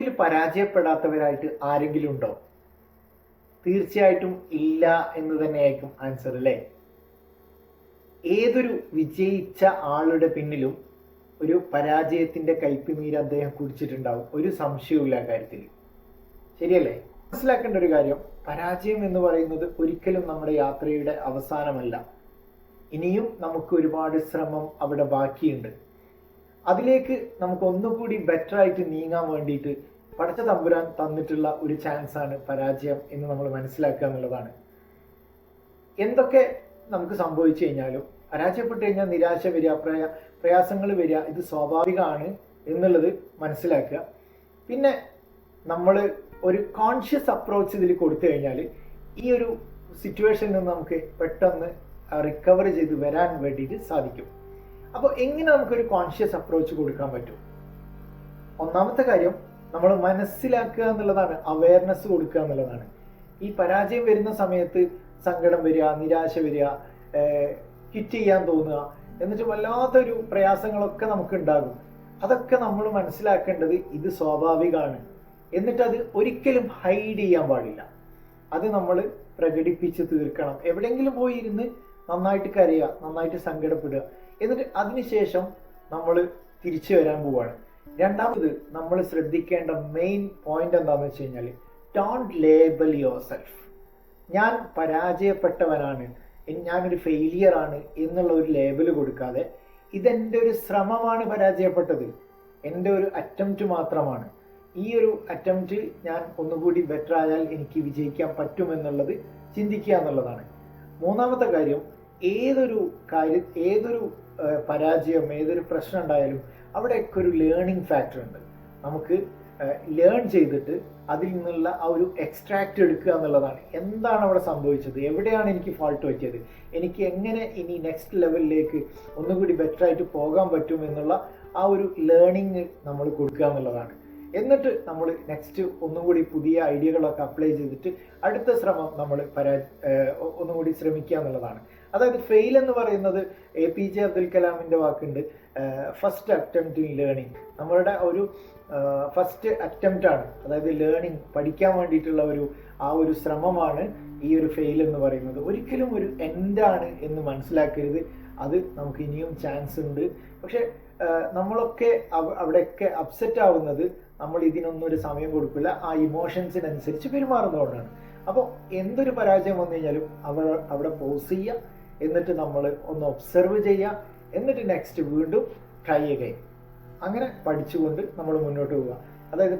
ജീവിതത്തിൽ പരാജയപ്പെടാത്തവരായിട്ട് ആരെങ്കിലും ഉണ്ടോ? തീർച്ചയായിട്ടും ഇല്ല എന്ന് തന്നെയായിരിക്കും ആൻസർ, അല്ലേ? ഏതൊരു വിജയിച്ച ആളുടെ പിന്നിലും ഒരു പരാജയത്തിന്റെ കയ്പുനീര് അദ്ദേഹം കുടിച്ചിട്ടുണ്ടാവും, ഒരു സംശയവുമില്ല കാര്യത്തിൽ. ശരിയല്ലേ? മനസ്സിലാക്കേണ്ട ഒരു കാര്യം, പരാജയം എന്ന് പറയുന്നത് ഒരിക്കലും നമ്മുടെ യാത്രയുടെ അവസാനമല്ല. ഇനിയും നമുക്ക് ഒരുപാട് ശ്രമം അവിടെ ബാക്കിയുണ്ട്. അതിലേക്ക് നമുക്ക് ഒന്നുകൂടി ബെറ്റർ ആയിട്ട് നീങ്ങാൻ വേണ്ടിയിട്ട് പടച്ച തമ്പുരാൻ തന്നിട്ടുള്ള ഒരു ചാൻസ് ആണ് പരാജയം എന്ന് നമ്മൾ മനസ്സിലാക്കുക എന്നുള്ളതാണ്. എന്തൊക്കെ നമുക്ക് സംഭവിച്ചു കഴിഞ്ഞാലും പരാജയപ്പെട്ട് കഴിഞ്ഞാൽ നിരാശ വരിക, പ്രയാസങ്ങൾ വരിക, ഇത് സ്വാഭാവികമാണ് എന്നുള്ളത് മനസ്സിലാക്കുക. പിന്നെ നമ്മൾ ഒരു കോൺഷ്യസ് അപ്രോച്ച് ഇതിൽ കൊടുത്തു കഴിഞ്ഞാൽ ഈ ഒരു സിറ്റുവേഷനിൽ നിന്ന് നമുക്ക് പെട്ടെന്ന് റിക്കവർ ചെയ്ത് വരാൻ വേണ്ടിയിട്ട് സാധിക്കും. അപ്പോൾ എങ്ങനെ നമുക്കൊരു കോൺഷ്യസ് അപ്രോച്ച് കൊടുക്കാൻ പറ്റും? ഒന്നാമത്തെ കാര്യം നമ്മൾ മനസ്സിലാക്കുക എന്നുള്ളതാണ്, അവയർനെസ് കൊടുക്കുക എന്നുള്ളതാണ്. ഈ പരാജയം വരുന്ന സമയത്ത് സങ്കടം വരിക, നിരാശ വരിക, ക്വിറ്റ് ചെയ്യാൻ തോന്നുക, എന്നിട്ട് വല്ലാത്തൊരു പ്രയാസങ്ങളൊക്കെ നമുക്ക് ഉണ്ടാകും. അതൊക്കെ നമ്മൾ മനസ്സിലാക്കേണ്ടത് ഇത് സ്വാഭാവികമാണ്. എന്നിട്ട് അത് ഒരിക്കലും ഹൈഡ് ചെയ്യാൻ പാടില്ല. അത് നമ്മൾ പ്രകടിപ്പിച്ച് തീർക്കണം. എവിടെയെങ്കിലും പോയി ഇരുന്ന് നന്നായിട്ട് കരയുക, നന്നായിട്ട് സങ്കടപ്പെടുക, എന്നിട്ട് അതിനുശേഷം നമ്മൾ തിരിച്ചു വരാൻ പോവുകയാണ്. രണ്ടാമത് നമ്മൾ ശ്രദ്ധിക്കേണ്ട മെയിൻ പോയിന്റ് എന്താണെന്ന് വെച്ച് കഴിഞ്ഞാൽ, ഡോണ്ട് ലേബൽ യുവർ സെൽഫ്. ഞാൻ പരാജയപ്പെട്ടവനാണ്, ഞാനൊരു ഫെയിലിയർ ആണ് എന്നുള്ള ഒരു ലേബൽ കൊടുക്കാതെ, ഇതെൻ്റെ ഒരു ശ്രമമാണ് പരാജയപ്പെട്ടത്, എൻ്റെ ഒരു അറ്റംപ്റ്റ് മാത്രമാണ്. ഈ ഒരു അറ്റംപ്റ്റ് ഞാൻ ഒന്നുകൂടി ബെറ്റർ ആയാൽ എനിക്ക് വിജയിക്കാൻ പറ്റുമെന്നുള്ളത് ചിന്തിക്കുക എന്നുള്ളതാണ്. മൂന്നാമത്തെ കാര്യം, ഏതൊരു പരാജയം, ഏതൊരു പ്രശ്നം ഉണ്ടായാലും അവിടെയൊക്കെ ഒരു ലേണിംഗ് ഫാക്ടർ ഉണ്ട്. നമുക്ക് ലേൺ ചെയ്തിട്ട് അതിൽ നിന്നുള്ള ആ ഒരു എക്സ്ട്രാക്റ്റ് എടുക്കുക എന്നുള്ളതാണ്. എന്താണ് അവിടെ സംഭവിച്ചത്, എവിടെയാണ് എനിക്ക് ഫാൾട്ട് പറ്റിയത്, എനിക്ക് എങ്ങനെ ഇനി നെക്സ്റ്റ് ലെവലിലേക്ക് ഒന്നുകൂടി ബെറ്റർ ആയിട്ട് പോകാൻ പറ്റും എന്നുള്ള ആ ഒരു ലേണിംഗ് നമ്മൾ കൊടുക്കുക എന്നുള്ളതാണ്. എന്നിട്ട് നമ്മൾ നെക്സ്റ്റ് ഒന്നുകൂടി പുതിയ ഐഡിയകളൊക്കെ അപ്ലൈ ചെയ്തിട്ട് അടുത്ത ശ്രമം നമ്മൾ ഒന്നുകൂടി ശ്രമിക്കുക എന്നുള്ളതാണ്. അതായത് ഫെയിൽ എന്ന് പറയുന്നത് APJ അബ്ദുൽ കലാമിൻ്റെ വാക്കുണ്ട്, ഫസ്റ്റ് അറ്റംപ്റ്റ് ഇൻ ലേണിംഗ്. നമ്മളുടെ ഒരു ഫസ്റ്റ് അറ്റംപ്റ്റ് ആണ്, അതായത് ലേണിംഗ്, പഠിക്കാൻ വേണ്ടിയിട്ടുള്ള ആ ഒരു ശ്രമമാണ് ഈ ഒരു ഫെയിൽ എന്ന് പറയുന്നത്. ഒരിക്കലും ഒരു എൻഡാണ് എന്ന് മനസ്സിലാക്കരുത്. അത് നമുക്ക് ഇനിയും ചാൻസ് ഉണ്ട്. പക്ഷെ നമ്മളൊക്കെ അവിടെയൊക്കെ അപ്സെറ്റ് ആവുന്നത് നമ്മൾ ഇതിനൊന്നും ഒരു സമയം കൊടുക്കില്ല, ആ ഇമോഷൻസിനനുസരിച്ച് പെരുമാറുന്നതുകൊണ്ടാണ്. അപ്പോൾ എന്തൊരു പരാജയം വന്നു കഴിഞ്ഞാലും അവിടെ പോസ് ചെയ്യുക, എന്നിട്ട് നമ്മൾ ഒന്ന് ഒബ്സർവ് ചെയ്യുക, എന്നിട്ട് നെക്സ്റ്റ് വീണ്ടും ട്രൈ അഗൈൻ. അങ്ങനെ പഠിച്ചുകൊണ്ട് നമ്മൾ മുന്നോട്ട് പോവുക. അതായത്